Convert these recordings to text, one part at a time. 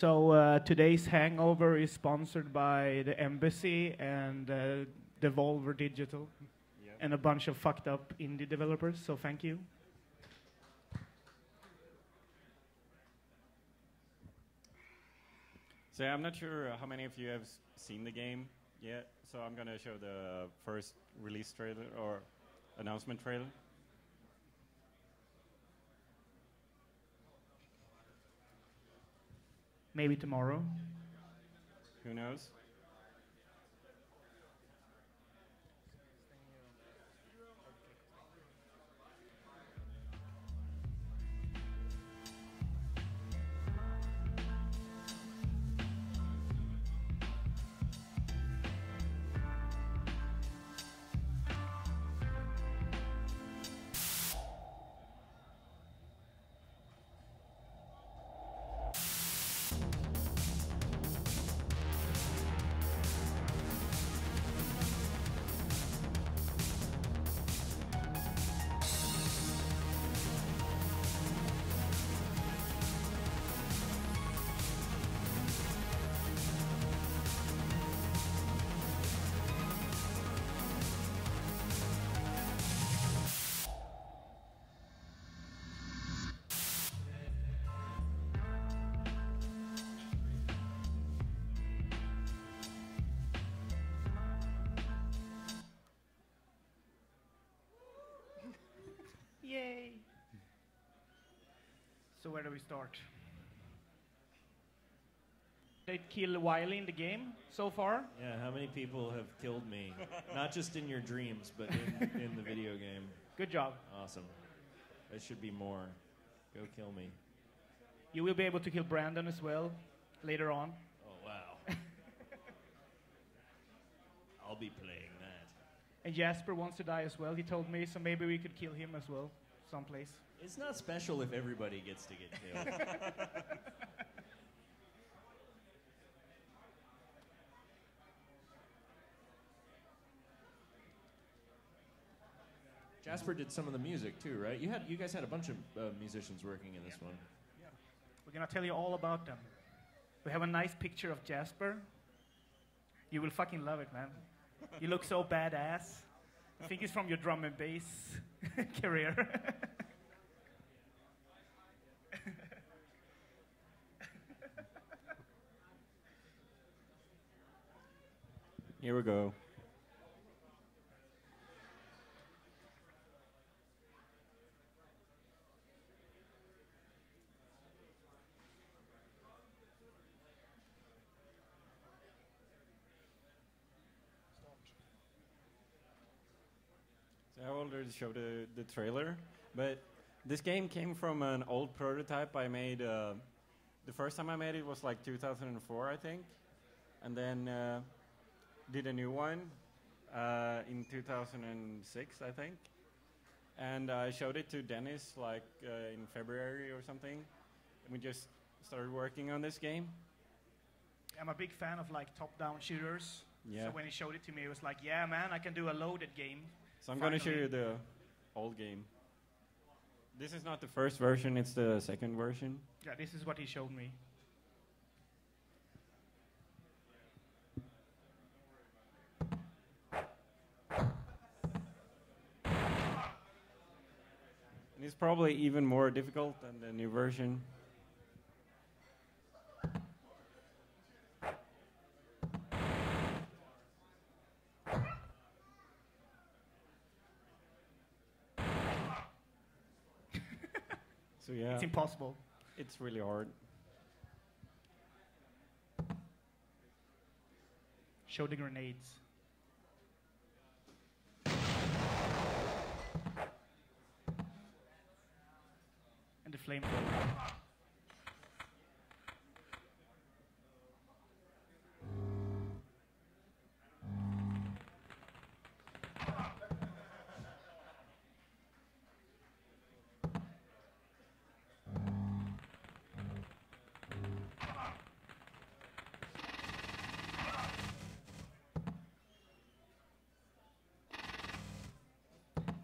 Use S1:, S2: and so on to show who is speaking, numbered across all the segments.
S1: So today's hangover is sponsored by the Embassy and Devolver Digital and a bunch of fucked up indie developers. So thank you.
S2: So I'm not sure how many of you have seen the game yet. So I'm gonna show the first release trailer or announcement trailer.
S1: Maybe tomorrow.
S2: Who knows?
S1: Yay! So where do we start? They kill Wiley in the game so far?
S3: Yeah, how many people have killed me? Not just in your dreams, but in the video game.
S1: Good job.
S3: Awesome. There should be more. Go kill me.
S1: You will be able to kill Brandon as well later on.
S3: Oh, wow. I'll be playing that.
S1: And Jasper wants to die as well, he told me, so maybe we could kill him as well, someplace.
S3: It's not special if everybody gets to get killed. Jasper did some of the music too, right? You guys had a bunch of musicians working in this one.
S1: Yeah. We're gonna tell you all about them. We have a nice picture of Jasper. You will fucking love it, man. You look so badass. I think it's from your drum and bass career.
S2: Here we go. So I already showed the trailer, but this game came from an old prototype I made. The first time I made it was like 2004, I think, and then did a new one in 2006, I think, and I showed it to Dennis like in February or something, and we just started working on this game.
S1: I'm a big fan of like top-down shooters.
S2: Yeah.
S1: So when he showed it to me, it was like, yeah, man, I can do a loaded game.
S2: So I'm going to show you the old game. This is not the first version, it's the second version.
S1: Yeah, this is what he showed me.
S2: And it's probably even more difficult than the new version. So yeah,
S1: It's impossible.
S2: it's really hard.
S1: Show the grenades. And the flamethrower.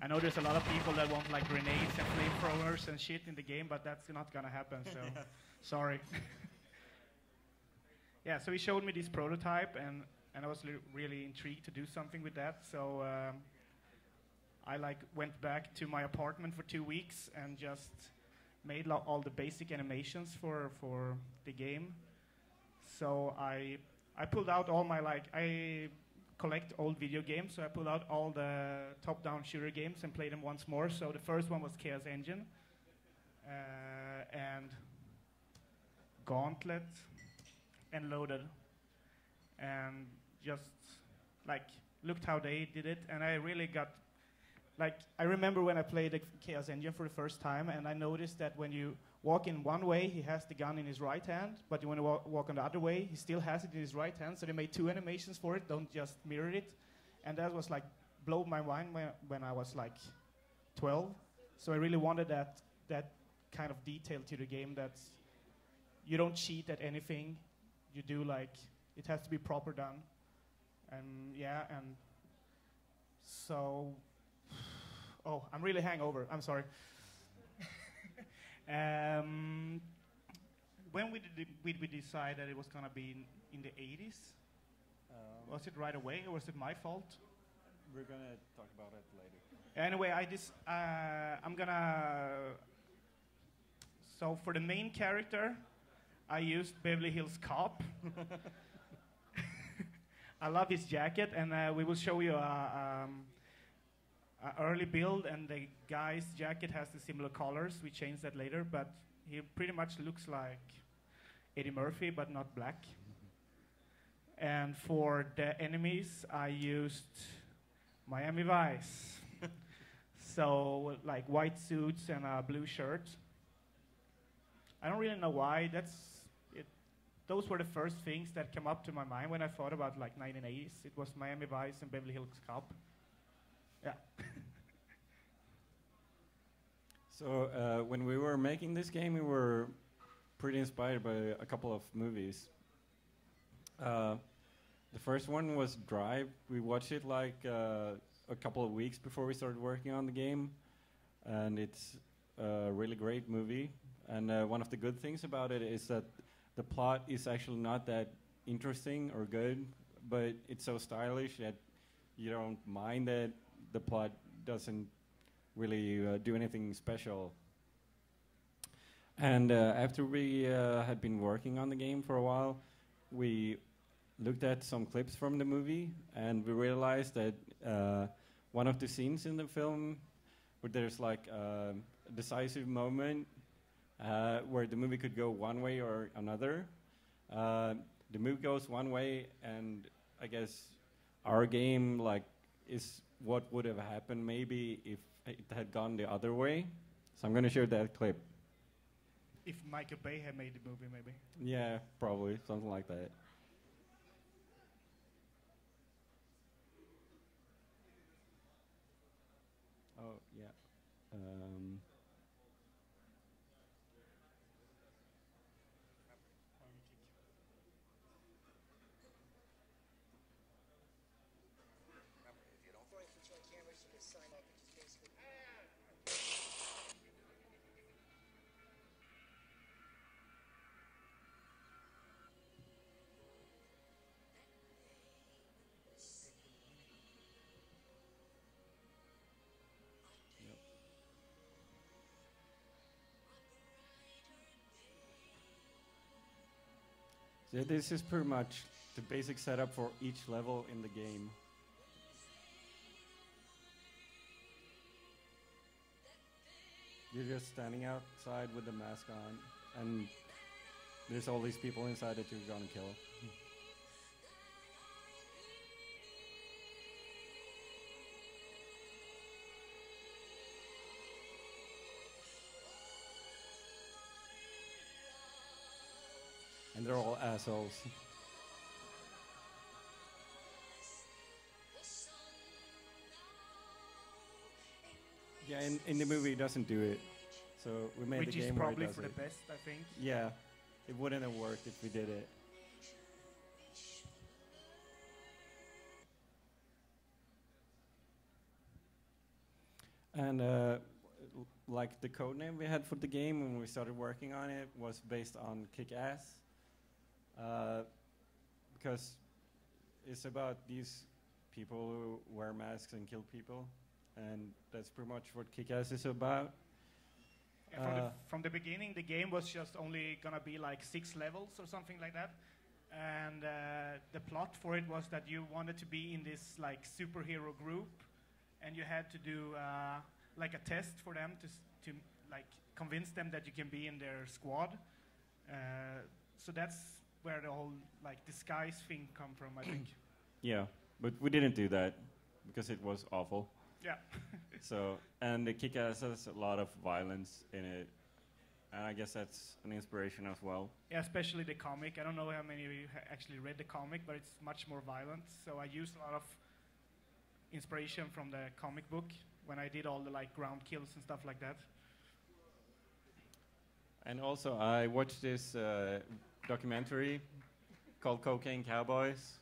S1: I know there's a lot of people that want like grenades and flamethrowers and shit in the game, but that's not gonna happen, so sorry. yeah, so he showed me this prototype, and I was really intrigued to do something with that. So I like went back to my apartment for 2 weeks and just made all the basic animations for the game. So I pulled out all my I collect old video games, so I pulled out all the top-down shooter games and played them once more. So the first one was Chaos Engine and Gauntlet and Loaded, and just looked how they did it, and I really got I remember when I played the Chaos Engine for the first time, and I noticed that when you walk in one way, he has the gun in his right hand, but when you walk on the other way, he still has it in his right hand. So they made 2 animations for it, don't just mirror it, and that was blew my mind when I was 12. So I really wanted that kind of detail to the game, that you don't cheat at anything, you do it has to be proper done, and yeah, and so. Oh, I'm really hangover. I'm sorry. When did we decide that it was going to be in the 80s? Was it right away, or was it my fault?
S2: We're going to talk about it later.
S1: Anyway, I'm going to... So for the main character, I used Beverly Hills Cop. I love his jacket, and we will show you early build, and the guy's jacket has the similar colors. We changed that later, but he pretty much looks like Eddie Murphy, but not black. And for the enemies, I used Miami Vice. So white suits and a blue shirt. I don't really know why. Those were the first things that came up to my mind when I thought about 1980s. It was Miami Vice and Beverly Hills Cop. Yeah.
S2: So when we were making this game, we were pretty inspired by a couple of movies. The first one was Drive. We watched it a couple of weeks before we started working on the game, and it's a really great movie. And one of the good things about it is that the plot is actually not that interesting or good, but it's so stylish that you don't mind that the plot doesn't really do anything special. And after we had been working on the game for a while, we looked at some clips from the movie, and we realized that one of the scenes in the film where there's a decisive moment where the movie could go one way or another. The movie goes one way, and I guess our game is what would have happened maybe if it had gone the other way. So I'm going to share that clip.
S1: If Michael Bay had made the movie, maybe.
S2: Yeah, probably, something like that. Oh, yeah. So this is pretty much the basic setup for each level in the game. You're just standing outside with the mask on, and there's all these people inside that you're gonna kill. And they're all assholes. Yeah, in the movie it doesn't do it. So we made
S1: Which
S2: the game
S1: is probably
S2: where it does
S1: for
S2: it.
S1: the best, I think.
S2: Yeah, it wouldn't have worked if we did it. And the code name we had for the game when we started working on it was based on Kick-Ass. because it's about these people who wear masks and kill people, and that's pretty much what Kick-Ass is about.
S1: Yeah, from the beginning, the game was just only gonna be like 6 levels or something like that, and the plot for it was that you wanted to be in this like superhero group, and you had to do like a test for them to like convince them that you can be in their squad. So that's where the whole like disguise thing come from, I think.
S2: Yeah, but we didn't do that because it was awful.
S1: Yeah.
S2: So, and the Kick-Ass has a lot of violence in it, and I guess that's an inspiration as well.
S1: Yeah, especially the comic. I don't know how many of you actually read the comic, but it's much more violent. So I used a lot of inspiration from the comic book when I did all the like ground kills and stuff like that.
S2: And also, I watched this documentary called Cocaine Cowboys,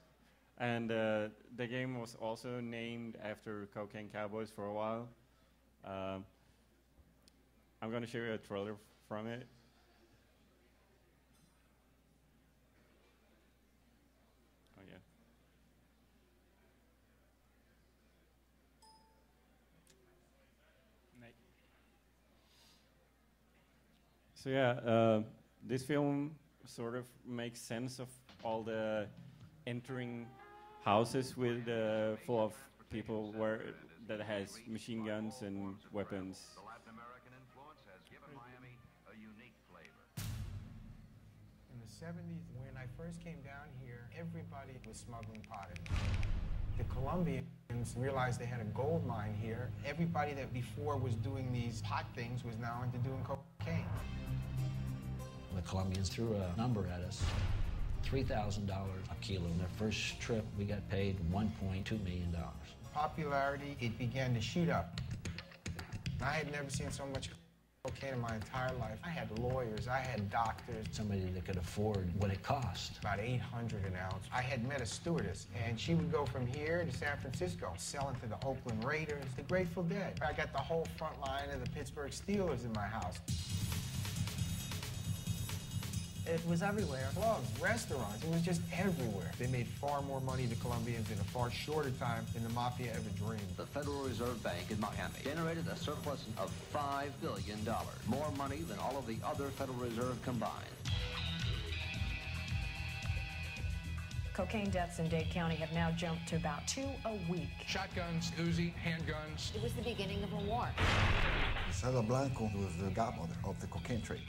S2: and the game was also named after Cocaine Cowboys for a while. I'm going to show you a trailer from it. Oh, yeah. So yeah, this film sort of makes sense of all the entering houses with full of people that has machine guns and weapons.
S4: The Latin American influence has given Miami a unique flavor.
S5: In the 70s, when I first came down here, everybody was smuggling pot in. The Colombians realized they had a gold mine here. Everybody that before was doing these pot things was now into doing cocaine.
S6: The Colombians threw a number at us, $3,000 a kilo. In their first trip, we got paid $1.2 million.
S5: Popularity, it began to shoot up. I had never seen so much cocaine in my entire life. I had lawyers, I had doctors.
S6: Somebody that could afford what it cost.
S5: About 800 an ounce. I had met a stewardess, and she would go from here to San Francisco, selling to the Oakland Raiders, the Grateful Dead. I got the whole front line of the Pittsburgh Steelers in my house.
S7: It was everywhere.
S5: Clubs, restaurants, it was just everywhere. They made far more money, the Colombians, in a far shorter time than the Mafia ever dreamed.
S8: The Federal Reserve Bank in Miami generated a surplus of $5 billion, more money than all of the other Federal Reserve combined.
S7: Cocaine deaths in Dade County have now jumped to about 2 a week.
S9: Shotguns, Uzi, handguns.
S10: It was the beginning of a war.
S11: Isela Blanco was the godmother of the cocaine trade.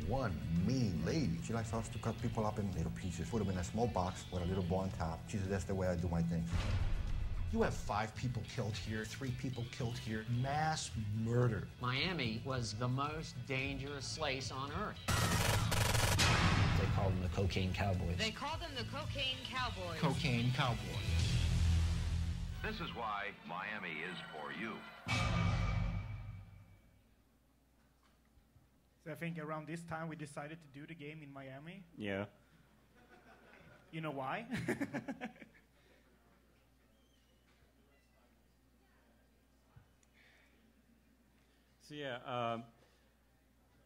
S11: One mean lady. She likes us to cut people up in little pieces, put them in a small box with a little bow on top. She said, that's the way I do my things.
S9: You have 5 people killed here, 3 people killed here. Mass murder.
S12: Miami was the most dangerous place on earth.
S6: They called them the Cocaine Cowboys.
S10: They called them the Cocaine Cowboys.
S9: Cocaine Cowboys.
S4: This is why Miami is for you.
S1: So I think around this time we decided to do the game in Miami.
S2: Yeah.
S1: You know why?
S2: So yeah,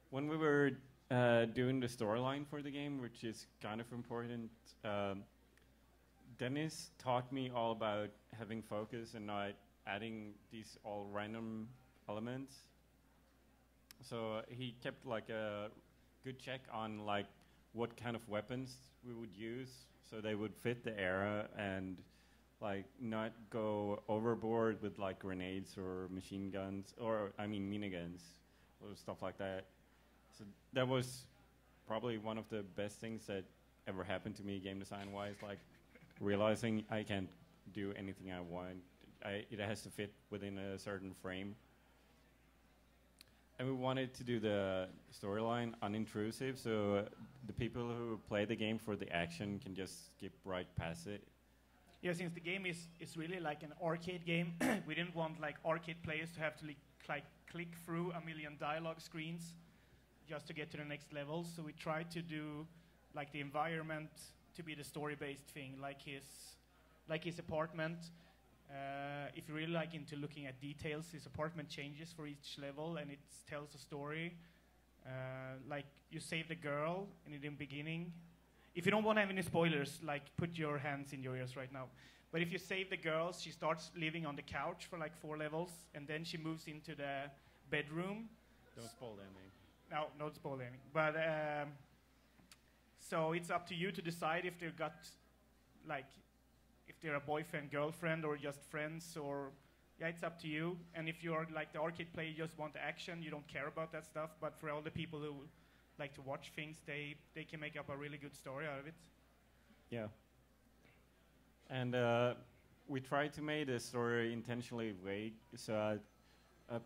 S2: when we were doing the storyline for the game, which is kind of important, Dennis taught me all about having focus and not adding these all random elements. So he kept like a good check on like what kind of weapons we would use, so they would fit the era and like not go overboard with like grenades or machine guns, or I mean miniguns or stuff like that. So that was probably one of the best things that ever happened to me game design wise, like realizing I can't do anything I want. It has to fit within a certain frame. And we wanted to do the storyline unintrusive, so the people who play the game for the action can just skip right past it.
S1: Yeah, since the game is really like an arcade game, we didn't want like arcade players to have to like click through a million dialogue screens just to get to the next level. So we tried to do like the environment to be the story-based thing, like his apartment. If you're really like into looking at details, his apartment changes for each level and it tells a story. Like you save the girl, and in the beginning, if you don't want to have any spoilers, like put your hands in your ears right now. But if you save the girl, she starts living on the couch for like 4 levels, and then she moves into the bedroom.
S2: Don't spoil the ending.
S1: No, don't spoil the ending. But so it's up to you to decide if they've got, like, if they're a boyfriend, girlfriend, or just friends, or yeah, it's up to you. And if you're like the arcade player, you just want action, you don't care about that stuff. But for all the people who like to watch things, they can make up a really good story out of it.
S2: Yeah. And we tried to make the story intentionally vague, so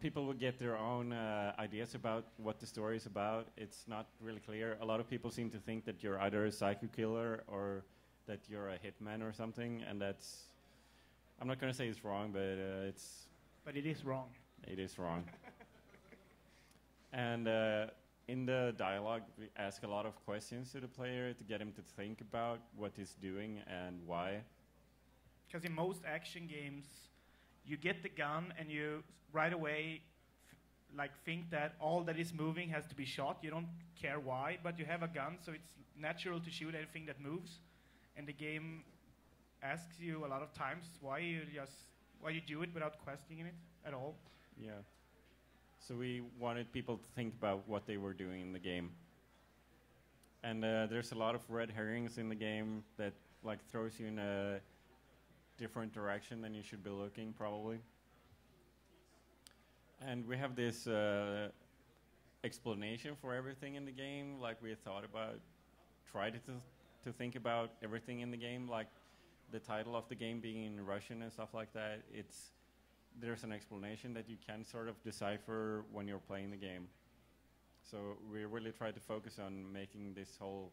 S2: people will get their own ideas about what the story is about. It's not really clear. A lot of people seem to think that you're either a psycho killer or that you're a hitman or something, and that's... I'm not going to say it's wrong, but it's...
S1: But it is wrong.
S2: It is wrong. And in the dialogue, we ask a lot of questions to the player to get him to think about what he's doing and why.
S1: Because in most action games, you get the gun and you right away think that all that is moving has to be shot. You don't care why, but you have a gun, so it's natural to shoot anything that moves. And the game asks you a lot of times why you do it without questioning it at all.
S2: Yeah. So we wanted people to think about what they were doing in the game. And there's a lot of red herrings in the game that throws you in a different direction than you should be looking, probably. And we have this explanation for everything in the game, we thought about, tried to think about everything in the game, like the title of the game being in Russian and stuff like that. There's an explanation that you can sort of decipher when you're playing the game. So we really tried to focus on making this whole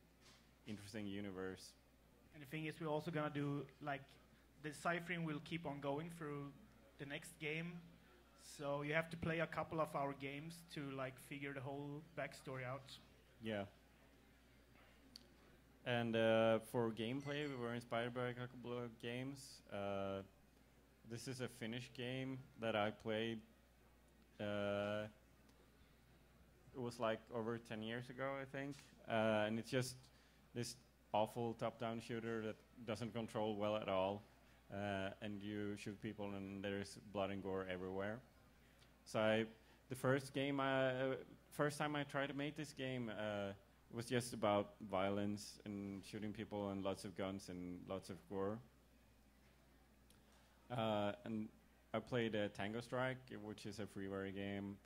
S2: interesting universe.
S1: And the thing is, we're also gonna do the deciphering will keep on going through the next game. So you have to play a couple of our games to figure the whole backstory out.
S2: Yeah. And for gameplay, we were inspired by a couple of games. This is a Finnish game that I played. It was over 10 years ago, I think. And it's just this awful top-down shooter that doesn't control well at all. And you shoot people and there's blood and gore everywhere. So the first time I tried to make this game, it was just about violence and shooting people and lots of guns and lots of gore. And I played Tango Strike, which is a freeware game,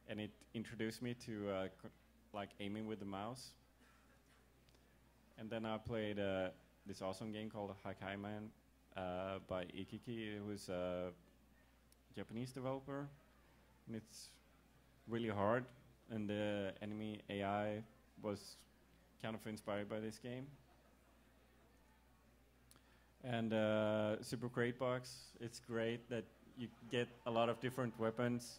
S2: and it introduced me to aiming with the mouse. And then I played this awesome game called Hotline by Ikiki, who's a Japanese developer, and it's really hard. And the enemy AI was kind of inspired by this game. And Super Crate Box, it's great that you get a lot of different weapons,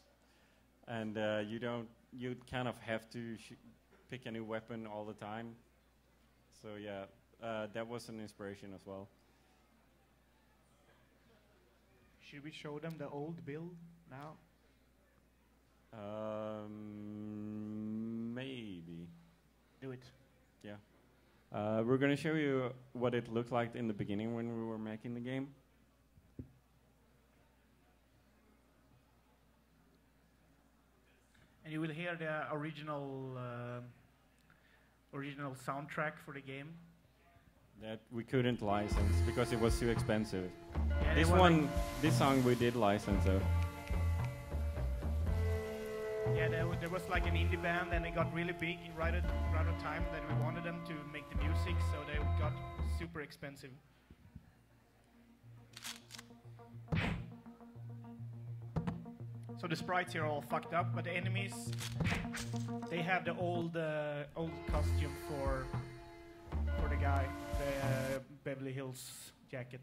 S2: and you kind of have to pick a new weapon all the time. So yeah, that was an inspiration as well.
S1: Should we show them the old build now?
S2: Maybe.
S1: Do it.
S2: Yeah. We're going to show you what it looked like in the beginning when we were making the game.
S1: And you will hear the original soundtrack for the game.
S2: That we couldn't license because it was too expensive.
S1: Yeah,
S2: this song we did license though.
S1: Yeah, there was an indie band, and they got really big right at time that we wanted them to make the music, so they got super expensive. So the sprites here are all fucked up, but the enemies, they have the old costume for the guy, the Beverly Hills jacket.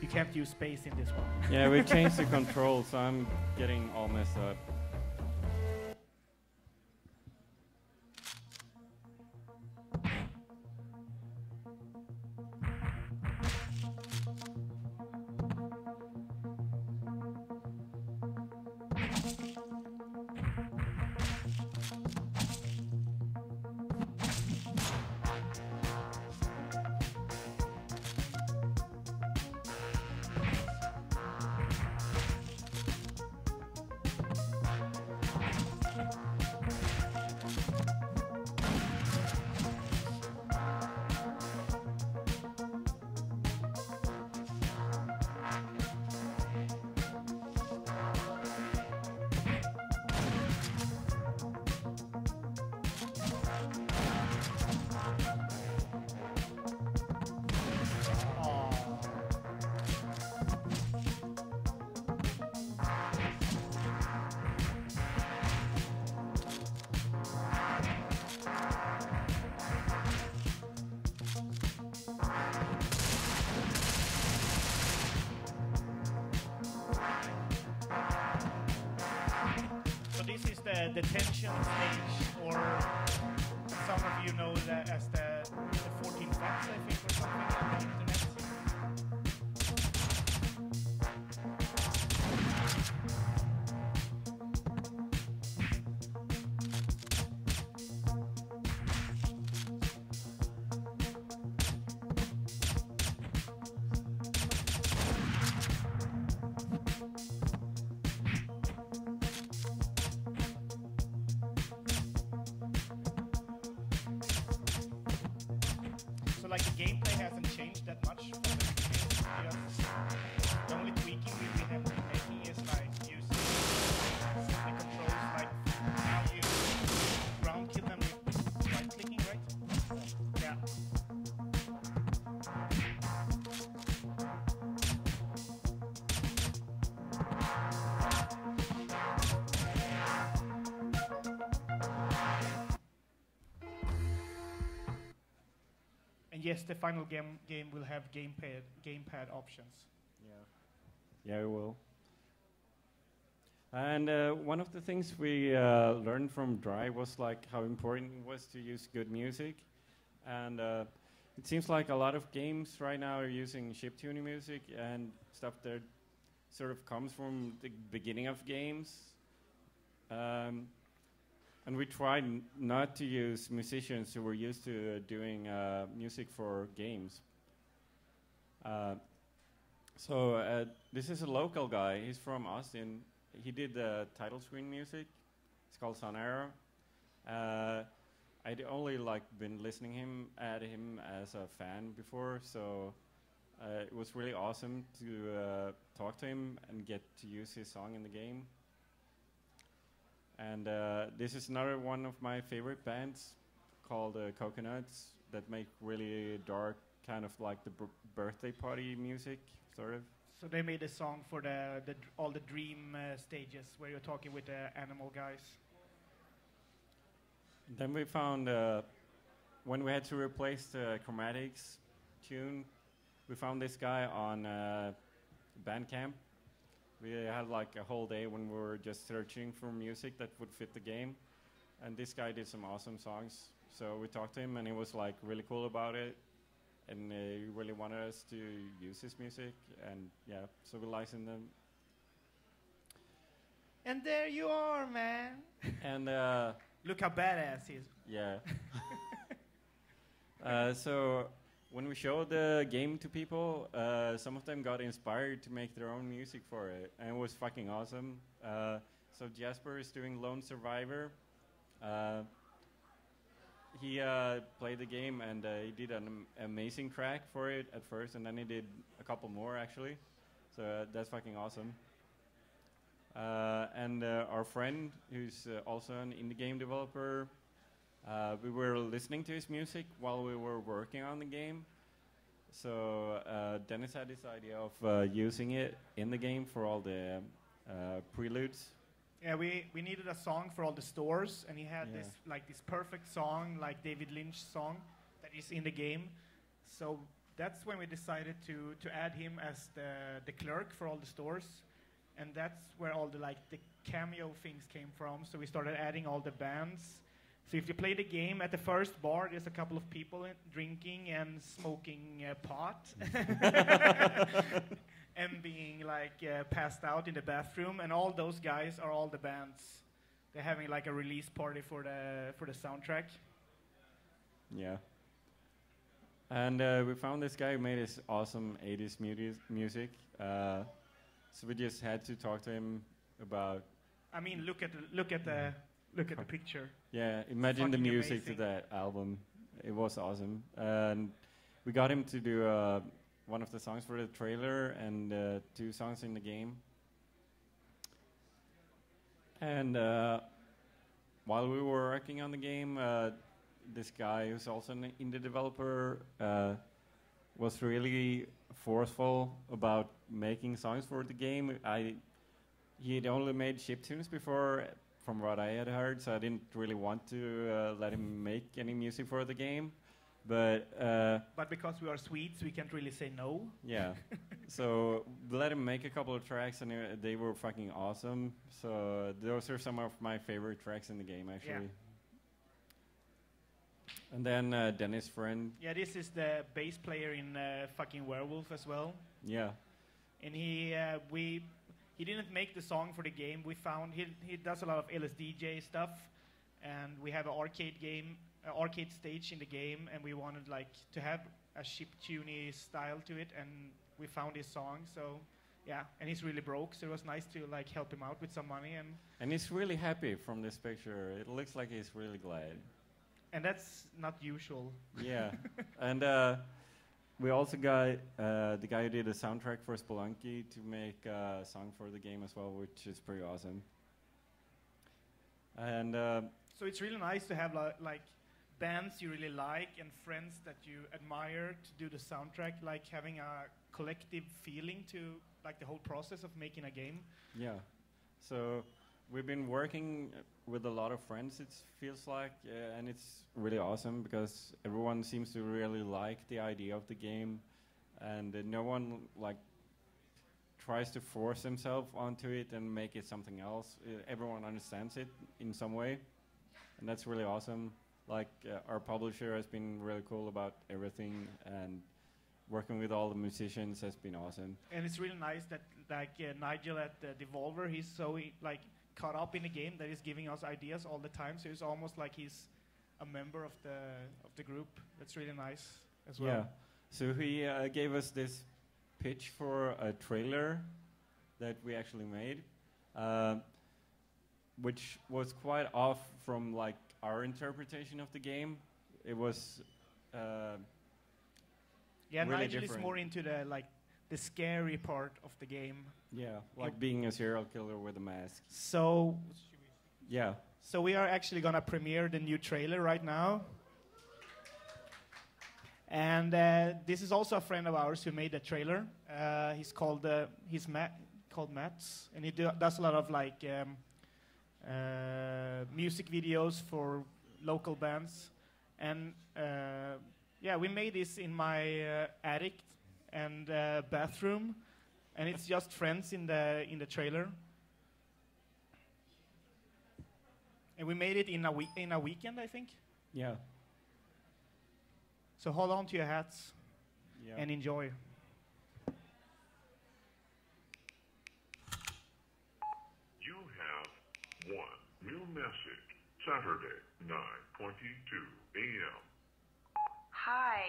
S1: You can't use space in this one.
S2: Yeah, we changed the control, so I'm getting all messed up.
S1: the tension stage, or some of you know that as the 14 facts, I think, or something on the internet. So like the gameplay hasn't changed that much from the beginning. Just the only tweaking we have been making is like using the controls, like how you ground kill them with right clicking, right? Yeah. And yes, the final game will have gamepad options.
S2: Yeah, it will. And one of the things we learned from Dry was like how important it was to use good music. And it seems like a lot of games right now are using chiptune music and stuff that sort of comes from the beginning of games. And we tried not to use musicians who were used to doing music for games. So this is a local guy. He's from Austin. He did the title screen music. It's called Sun Arrow. I'd only like been listening at him as a fan before, so it was really awesome to talk to him and get to use his song in the game. And this is another one of my favorite bands called Coconuts that make really dark, kind of like the birthday party music, sort of.
S1: So they made a song for all the dream stages where you're talking with the animal guys.
S2: Then we found, when we had to replace the chromatics tune, we found this guy on Bandcamp. We had like a whole day when we were just searching for music that would fit the game. And this guy did some awesome songs. So we talked to him and he was like really cool about it. And he really wanted us to use his music. And yeah, so we licensed them.
S1: And there you are, man.
S2: And
S1: look how badass he is.
S2: Yeah. So when we showed the game to people, some of them got inspired to make their own music for it, and it was fucking awesome. So Jasper is doing Lone Survivor. He played the game, and he did an amazing track for it at first, and then he did a couple more, actually. So that's fucking awesome. And our friend, who's also an indie game developer, we were listening to his music while we were working on the game. So Dennis had this idea of using it in the game for all the preludes.
S1: Yeah, we needed a song for all the stores, and he had this perfect song, like David Lynch song, that is in the game. So that's when we decided to add him as the clerk for all the stores, and that's where all the cameo things came from. So we started adding all the bands. So if you play the game, at the first bar, there's a couple of people drinking and smoking pot and being passed out in the bathroom, and all those guys are all the bands. They're having like a release party for the soundtrack.
S2: Yeah. And we found this guy who made this awesome 80s music. So we just had to talk to him about.
S1: I mean, look at the picture.
S2: Yeah, imagine the music
S1: amazing.
S2: to that album. It was awesome. And we got him to do one of the songs for the trailer and 2 songs in the game. And while we were working on the game, this guy who's also an indie developer was really forceful about making songs for the game. He had only made chiptunes before, from what I had heard, so I didn't really want to let him make any music for the game. But
S1: because we are Swedes, we can't really say no.
S2: Yeah. So we let him make a couple of tracks, and they were fucking awesome. So those are some of my favorite tracks in the game, actually. And then Dennis' friend.
S1: Yeah, this is the bass player in fucking Werewolf as well.
S2: Yeah.
S1: And he didn't make the song for the game. We found he does a lot of LSDJ stuff, and we have an arcade stage in the game, and we wanted like to have a chiptune style to it, and we found his song. So yeah, and he's really broke, so it was nice to like help him out with some money,
S2: and he's really happy from this picture. It looks like he's really glad.
S1: And that's not usual.
S2: Yeah, and we also got the guy who did the soundtrack for Spelunky to make a song for the game as well, which is pretty awesome. And
S1: so it's really nice to have like bands you really like and friends that you admire to do the soundtrack, like having a collective feeling to like the whole process of making a game.
S2: Yeah, so we've been working with a lot of friends, it feels like, and it's really awesome because everyone seems to really like the idea of the game, and no one like tries to force themselves onto it and make it something else. Everyone understands it in some way, and that's really awesome. Like our publisher has been really cool about everything, and working with all the musicians has been awesome.
S1: And it's really nice that like Nigel at Devolver, he's so like caught up in the game that he's giving us ideas all the time. So it's almost like he's a member of the group. That's really nice as well.
S2: Yeah. So he gave us this pitch for a trailer that we actually made, which was quite off from like our interpretation of the game. It was really
S1: Nigel
S2: different.
S1: is more into the scary part of the game.
S2: Yeah, like being a serial killer with a mask.
S1: So
S2: yeah.
S1: So we are actually gonna premiere the new trailer right now. And this is also a friend of ours who made the trailer. He's called called Mats, and he does a lot of like music videos for local bands. And yeah, we made this in my attic and bathroom, and it's just friends in the trailer. And we made it in a weekend, I think.
S2: Yeah.
S1: So hold on to your hats and enjoy.
S13: You have one new message. Saturday, 9:22 a.m.
S14: Hi,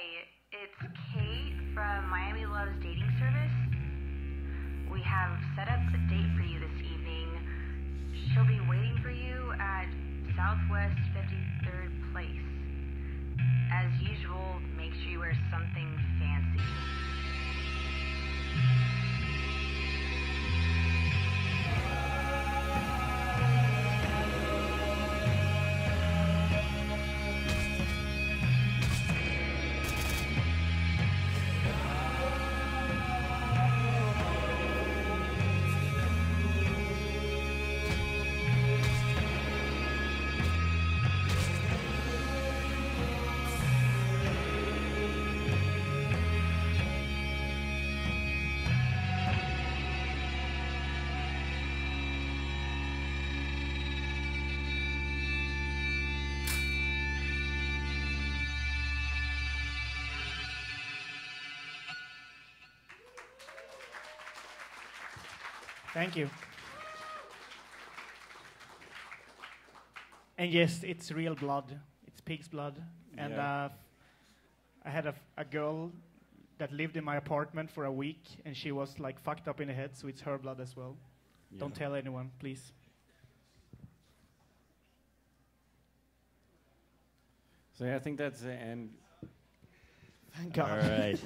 S14: it's Kate from Miami Loves Dating Service. We have set up a date for you this evening. She'll be waiting for you at Southwest 53rd Place. As usual, make sure you wear something fancy.
S1: Thank you. And yes, it's real blood. It's pig's blood. And I had a girl that lived in my apartment for a week, and she was like fucked up in the head, so it's her blood as well.
S2: Yeah.
S1: Don't tell anyone, please.
S2: So yeah, I think that's the end.
S1: Thank God.
S3: All right.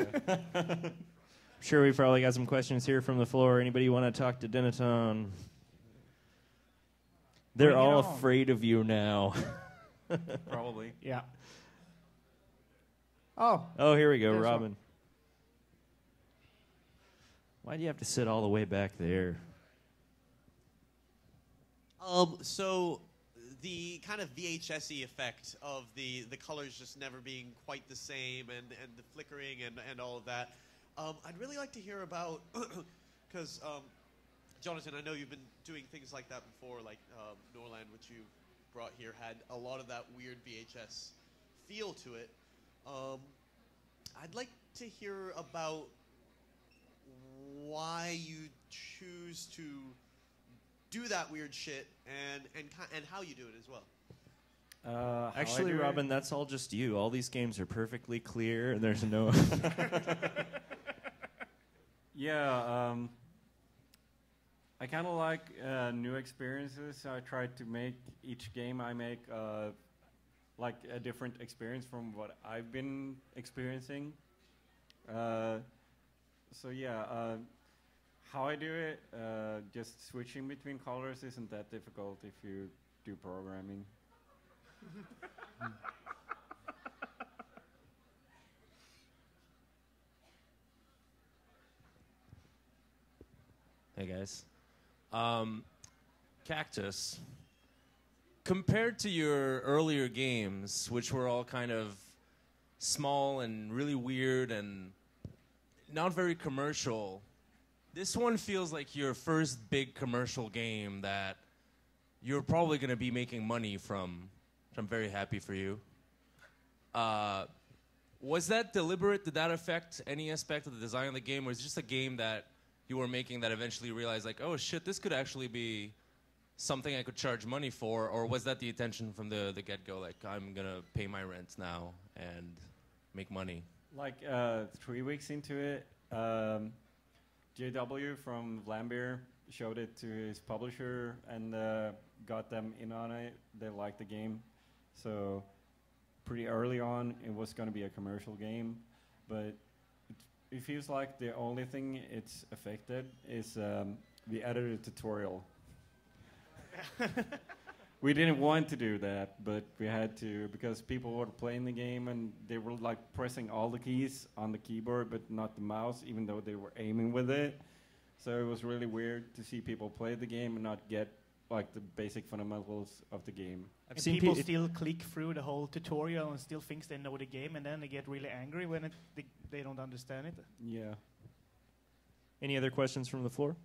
S3: I'm sure we probably got some questions here from the floor. Anybody want to talk to Dennaton? They're all afraid of you now.
S2: Probably.
S1: Yeah. Oh.
S3: Oh, here we go,
S1: There's
S3: Robin. Why do you have to sit all the way back there?
S15: So the kind of VHS-y effect of the colors just never being quite the same and the flickering and all of that. I'd really like to hear about, because Jonathan, I know you've been doing things like that before, like Norland, which you brought here, had a lot of that weird VHS feel to it. I'd like to hear about why you choose to do that weird shit and how you do it as well.
S3: Actually, Robin, that's all just you. All these games are perfectly clear, and there's no...
S2: Yeah, I kind of like new experiences. I try to make each game I make like a different experience from what I've been experiencing. So yeah, how I do it, just switching between colors isn't that difficult if you do programming.
S3: Hey guys. Cactus, compared to your earlier games, which were all kind of small and really weird and not very commercial, this one feels like your first big commercial game that you're probably going to be making money from, which I'm very happy for you. Was that deliberate? Did that affect any aspect of the design of the game, or was it just a game that you were making that eventually realized, like, oh shit, this could actually be something I could charge money for? Or was that the intention from the get-go, like, I'm gonna pay my rent now and make money?
S2: Like 3 weeks into it, JW from Vlambeer showed it to his publisher and got them in on it. They liked the game. So pretty early on, it was gonna be a commercial game, but it feels like the only thing it's affected is the editor tutorial. We didn't want to do that, but we had to because people were playing the game and they were like pressing all the keys on the keyboard but not the mouse, even though they were aiming with it. So it was really weird to see people play the game and not get like the basic fundamentals of the game.
S1: And people still click through the whole tutorial and still thinks they know the game, and then they get really angry when they don't understand it.
S2: Yeah.
S3: Any other questions from the floor?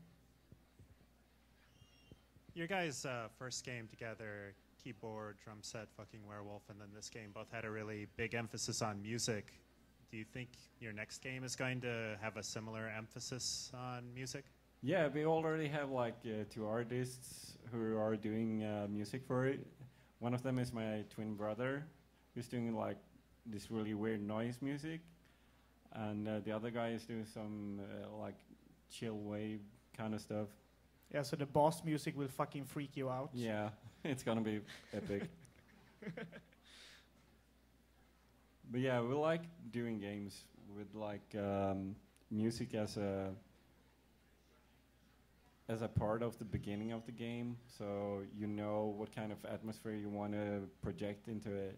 S16: Your guys' first game together, keyboard, drum set, fucking werewolf, and then this game both had a really big emphasis on music. Do you think your next game is going to have a similar emphasis on music?
S2: Yeah, we already have like 2 artists who are doing music for it. One of them is my twin brother, who's doing like this really weird noise music, and the other guy is doing some like chill wave kind of stuff.
S1: Yeah, so the boss music will fucking freak you out.
S2: Yeah, it's gonna be epic. But yeah, we like doing games with like music as a part of the beginning of the game, so you know what kind of atmosphere you want to project into it.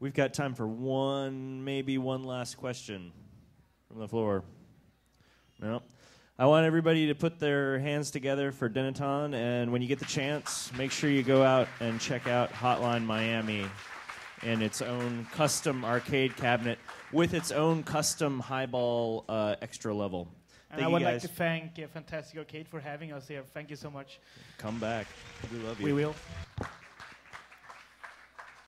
S3: We've got time for maybe one last question from the floor. No. I want everybody to put their hands together for Dennaton, and when you get the chance, make sure you go out and check out Hotline Miami and its own custom arcade cabinet with its own custom highball extra level.
S1: And I would like to thank Fantastic Arcade for having us here. Thank you so much.
S3: Come back. We love you.
S1: We will.